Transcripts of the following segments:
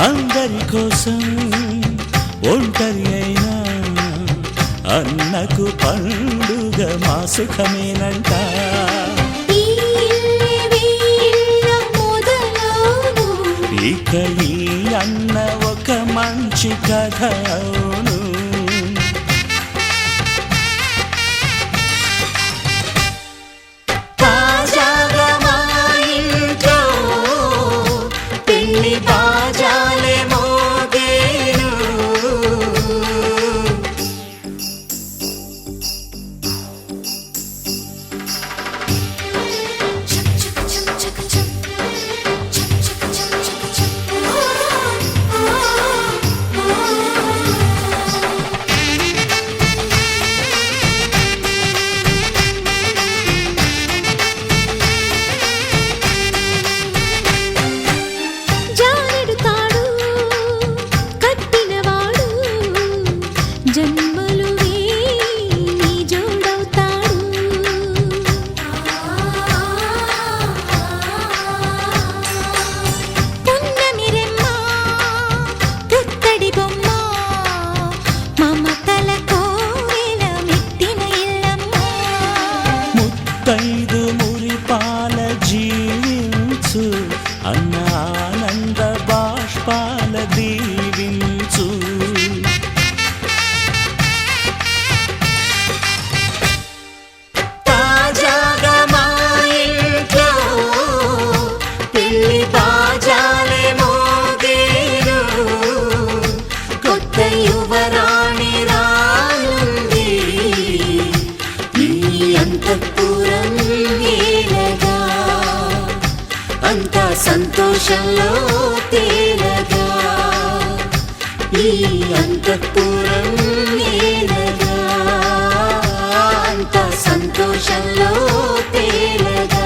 అందరి కోసం ఒంటరి అయినా అన్నకు పండుగ మా సుఖమేనంట. ఇక ఈ అన్న ఒక మంచి కథ అవును. తాజాగా మా ఇంట్లో పెళ్లి బాజాలే మోగేను. ముత్తైదు మురిపాల జీవించు అన్న ఆనంద బాష్పాల దీవించు. తాజాగా మా ఇంట్లో పెళ్లి బాజాలే మోగేను. కొత్త యువరాణి రానుంది ఈ అంతఃపురం ఏలగా. అంతా సంతోషంలో తేలగా ఈ అంతఃపురం ఏలగా. అంతా సంతోషంలో తేలగా.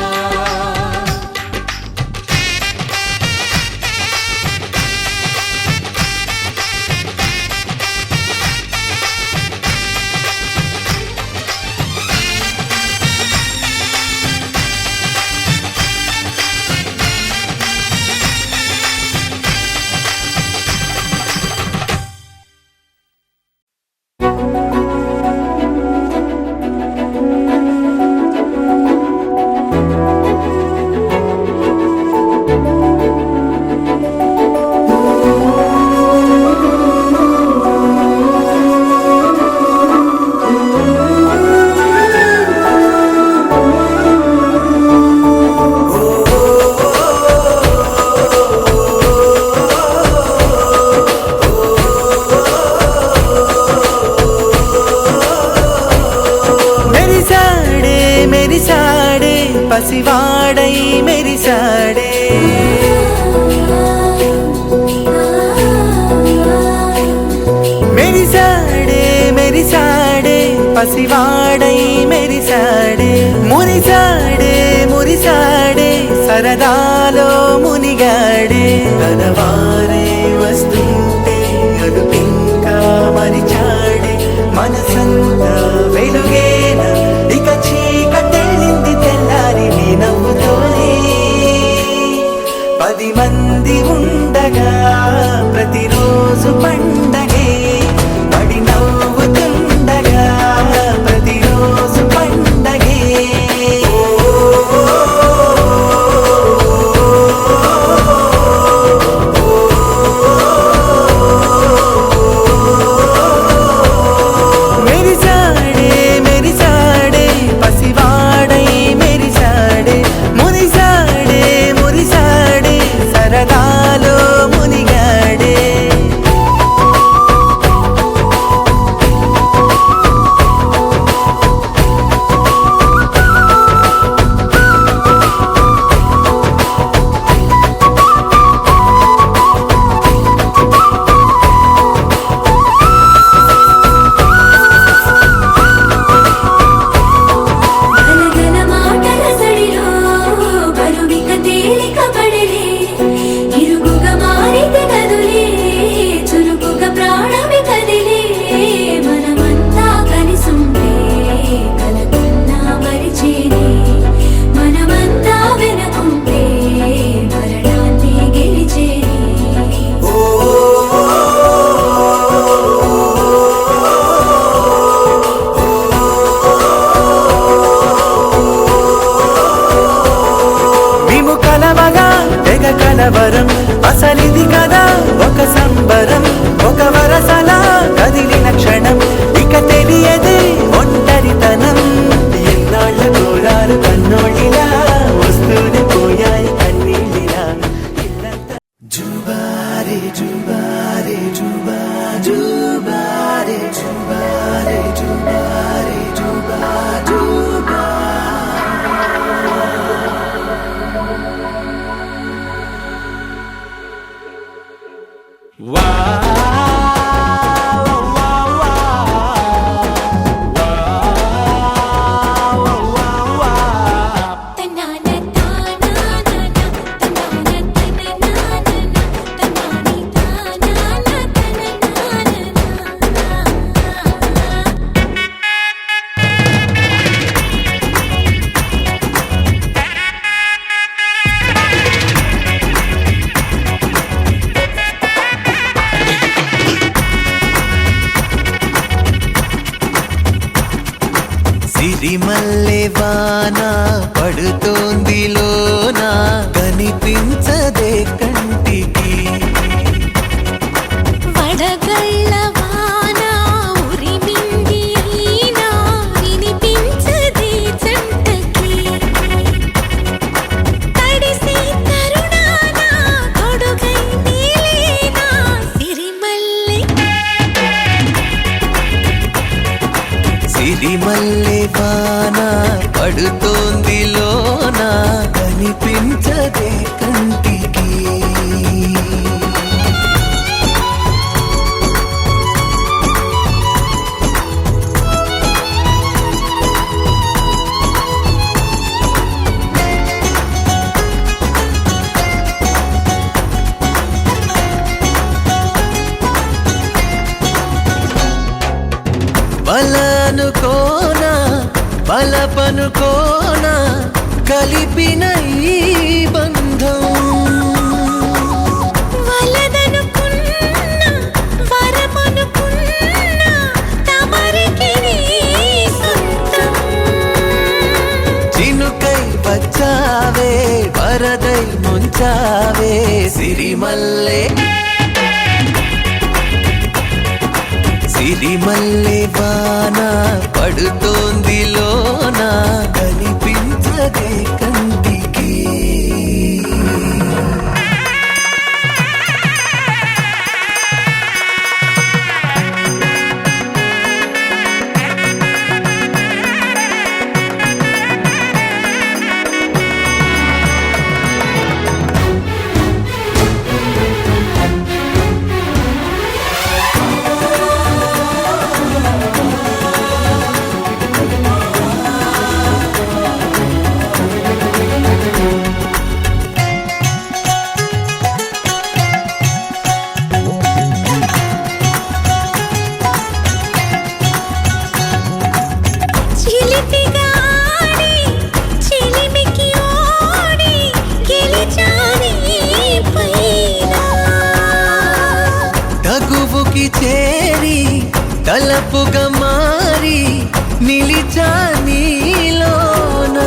పసివాడై మెరిసాడే మెరిసాడే మెరిసాడే పసివాడై మెరిసాడే. మురిసాడే మురిసాడే సరదాలో మునిగాడే. తనవారే వస్తుంటే అదుపింకా మరిచాడే. మనసంతా వెలుగేన ఇక చీకటెళ్ళింది తెల్లారి నీ నవ్వుతోనే. 10 మంది ఉండగా ప్రతిరోజు పండగే. పడి నవ్వుతుండగా ప్రతిరోజు పండగే. ఓ జుబారే జుబా జుబారే జుబారే జుబారే జుబా జుబా తన్నాన తానానా తన్నాన తననానా తన్నాని తానానా తననానా సిరిమల్లె వాన పడుతోంది లోన కనిపించదే కంటికి వడగళ్ళ వాన ఉరిమింది అయినా వినిపించదే జంటకి తడిసి తరుణాన కొడుగై నీలేనా సిరిమల్లె సిరిమల్లె వాన పడుతోంది లోన కనిపించదే కంటికి బలనుకోనా బలపనుకోనా కలిపిన ఈ బంధం వలదనుకున్నా వరమనుకున్నా తమరికి నీ సొంతం చినుకై వచ్చావే వరదై ముంచావే సిరిమల్లె సిరిమల్లె వాన పడుతోంది లోన కనిపించదే కంటికి చిలిపిగా ఆడి చిలిమికి ఓడి గెలిచాని పైన తగువుకి చేరి తలపుగా మారి నిలిచా నీలోన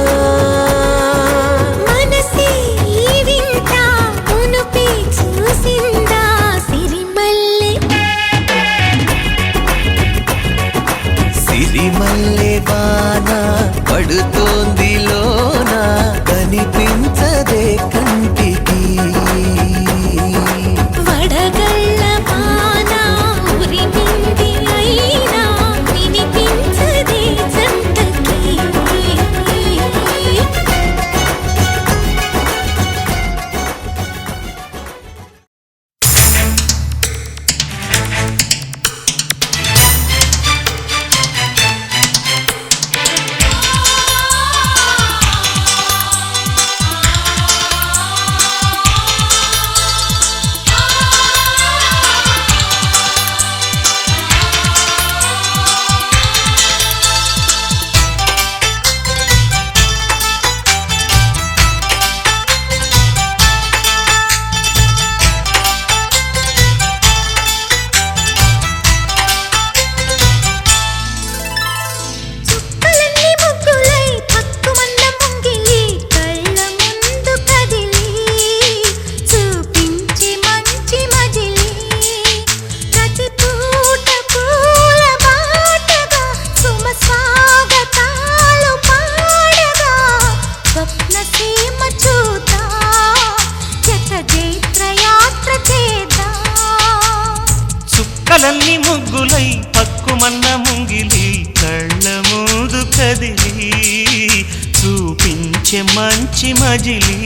మనసే ఈ వింత మునుపే చూసిందా సిరిమల్లె సిరిమల్లె వాన పడుతోంది లోన కనిపించదే కంటికి వడగళ్ళ వాన ఉరిమింది అయినా వినిపించదే జంటకి కలలన్నీ ముగ్గులై పక్కుమన్న ముంగిలి కళ్ళ ముందు కదిలి చూపించే మంచి మజిలీ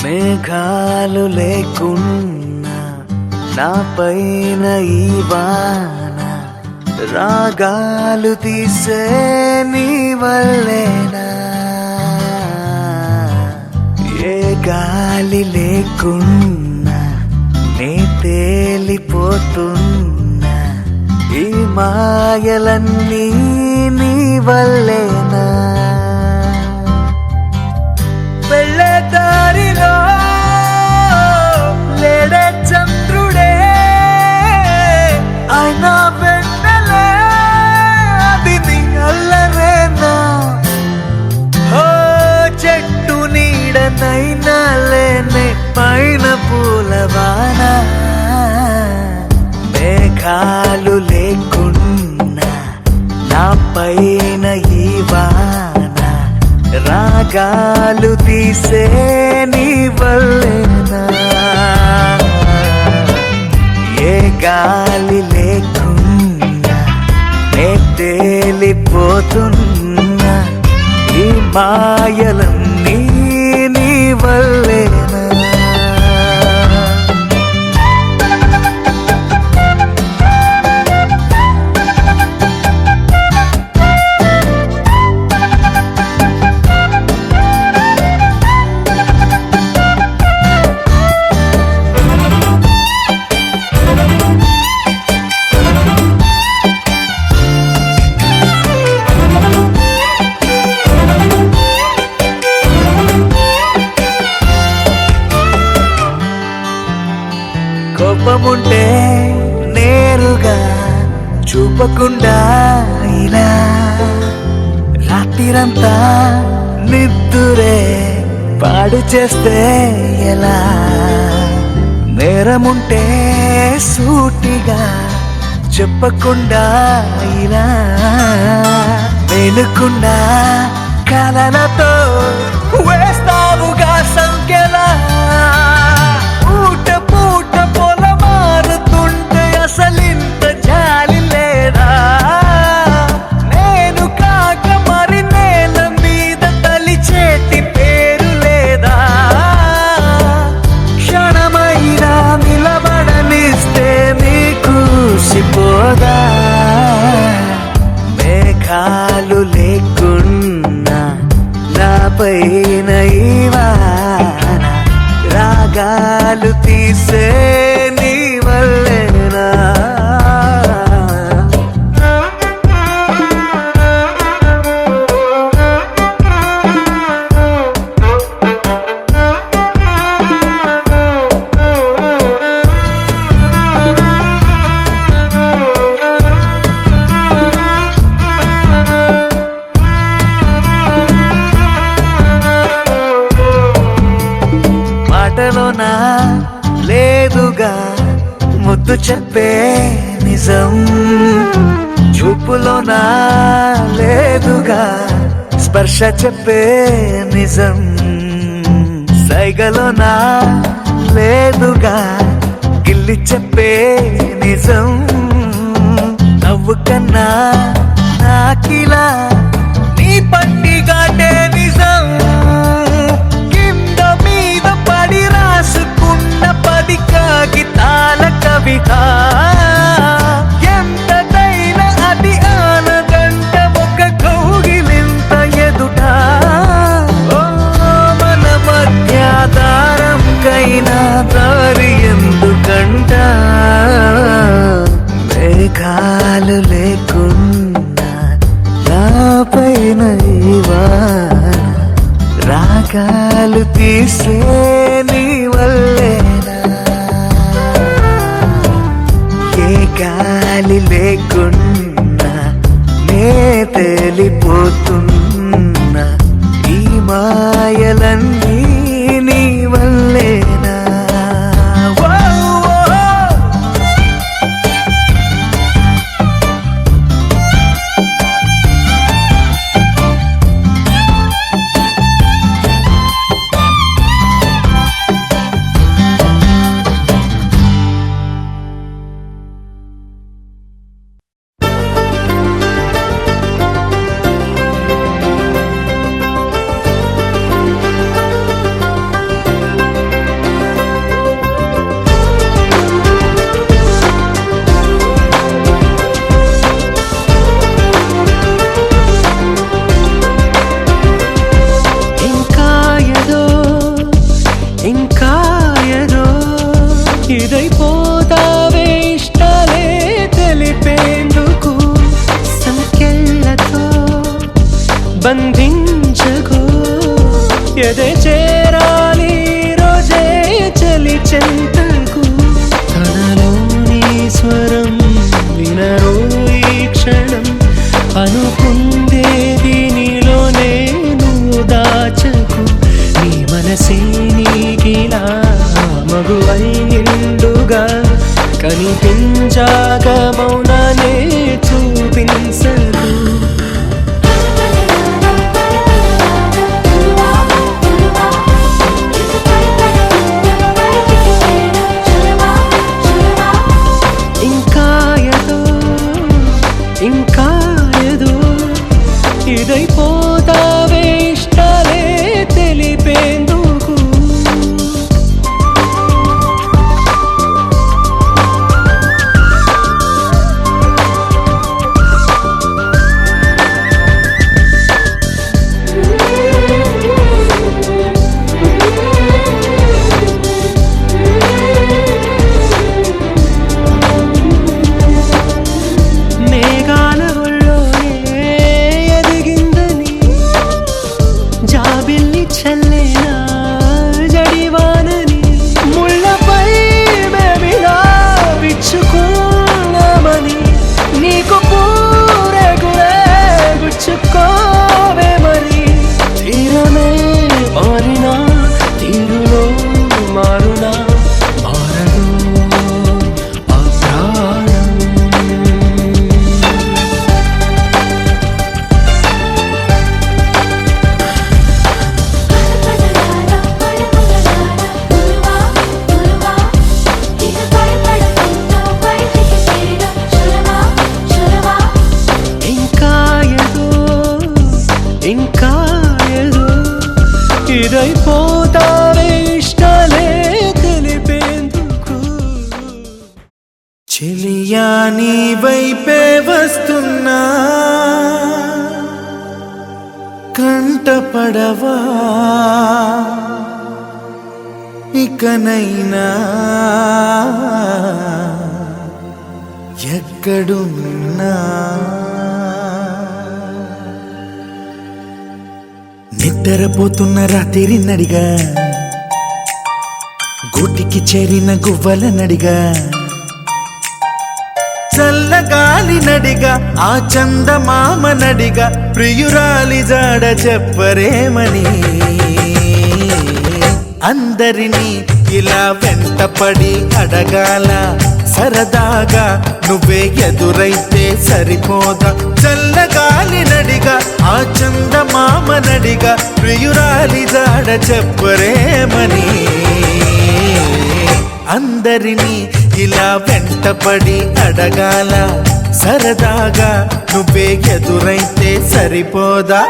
మేఘాలు లేకున్నా నా పైన ఈ వాన రాగాలు తీసే నీ వల్లేనా ఏ గాలి లేకున్నా నే తేలిపోతున్నా ఈ మాయలన్నీ నీ వల్లేనా వెళ్ళే దారిలో లేడే చంద్రుడే అయినా వెన్నెలే అది నీ అల్లరేనా ఓ చెట్టు నీడనైనా లేనే పైన పూలవాన మేఘాలు లేకున్నా నా పైన ఈ వాన రాగాలు తీసే నీ వల్లేనా ఏ గాలి లేకున్నా నే తేలిపోతున్నా ఈ మాయలన్నీ నీ వల్లేనా కోపముంటే నేరుగా చూపకుండా ఇలా రాత్రిరంతా నిద్దురే పాడు చేస్తే ఎలా నేరముంటే సూటిగా చెప్పకుండా ఇలా వెనుకుండా కలలతో వేస్తావుగా సంఖ్యలా పూట పూట పొల మారుతుంటే అసలింత జాలి లేదా నేను కాక మరి నేల మీద తలిచేటి పేరు లేదా క్షణమైనా నిలబడనిస్తే నీకు సిపోదా మేఘాలు లేకున్నా నా పైన ఈ వాన రాగాలు తీసే నీ వల్లేనా మాటలోనా లేదుగా ముద్దు చెప్పే నిజం చూపులోనా లేదుగా స్పర్శ చెప్పే నిజం సైగలోనా లేదుగా గిల్లి చెప్పే నిజం నవ్వు కన్నా నాకిలా నీ పండిగాటే నిజం కింద మీద పడి రాసుకున్న 10 కాగితాల కవిత ఎంతైనా అది ఆనదంట ఒక కౌగిలింత ఎదుట మన మధ్య దారంకైనా దారి ఎందుకంట మేఘాలు లేకున్నా నా పైన ఈ వాన రాగాలు తీసే నీ వల్లేనా ఏ గాలి లేకున్నా నే తేలిపోతున్నా ఈ మాయలన్నీ నీ ఇంకా ఏదో ఇదైపోతావే ఇష్టాలే తెలిపేందుకు సంకెళ్ళతో బంధించకు ఎదే చేరాలి రోజే చలి చెంతకు తనలోని స్వరం వినరో ఈ క్షణం అనుకుందేది నీలోనే నువ్వు దాచకు నీ మనసే నీకిలా మగువై నిండుగా కనిపించాక మౌనానే చూపించదు ఇంకా ఏదో ఇదైపోతావే ఇష్టాలే తెలిపేందుకు చల్లేనా జడివానని ముళ్ళపై మేమిలా విచ్చుకున్నామని నీకు పూరగులే గుచ్చుకోవే మరి తీరమే మారినా తీరులో మారునా మారదు ఆ ప్రాణం ఇంకా ఏదో ఇదైపోతావే ఇష్టాలే తెలిపేందుకు చెలియా నీ వైపే వస్తున్నా కంటపడవా ఇకనైనా ఎక్కడున్నా నిద్రపోతున్న రాత్రి నడిగా గూటికి చేరిన గువ్వల నడిగా చల్లగాలి నడిగా ఆ చందమామ నడిగా ప్రియురాలి జాడ చెప్పరేమని అందరినీ ఇలా వెంటపడి అడగాల సరదాగా నువ్వే ఎదురైతే సరిపోదా చల్లగాలి నడిగా ఆ చందమామ నడిగా ప్రియురాలి జాడ చెప్పరేమని అందరినీ ఇలా వెంటపడి అడగాల సరదాగా నువ్వే ఎదురైతే సరిపోదా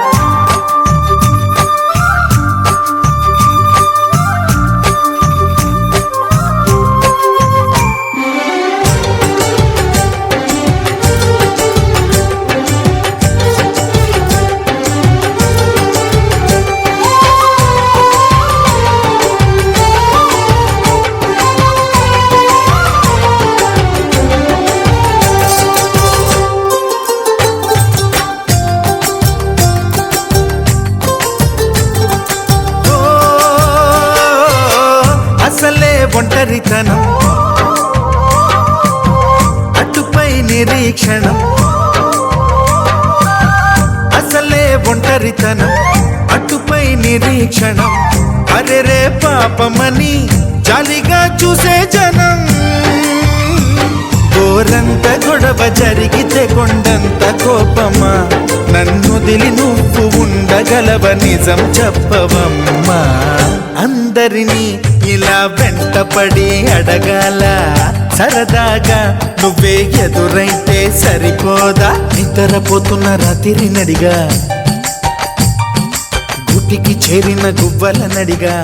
ఒంటరితనం అటుపై నిరీక్షణం అసలే ఒంటరితనం అటుపై నిరీక్షణం అరెరే పాపమని జాలిగా చూసే జనం గోరంత గొడవ జరిగితే కొండంత కోపమా నన్నుదిలి నువ్వు ఉండగలవ నిజం చెప్పవమ్మా అందరినీ ఇలా వెంటపడి అడగాల సరదాగా నువ్వే ఎదురైతే సరిపోదా నిద్రపోతున్న రాత్రి నడిగా గుటికి చేరిన గువ్వల నడిగా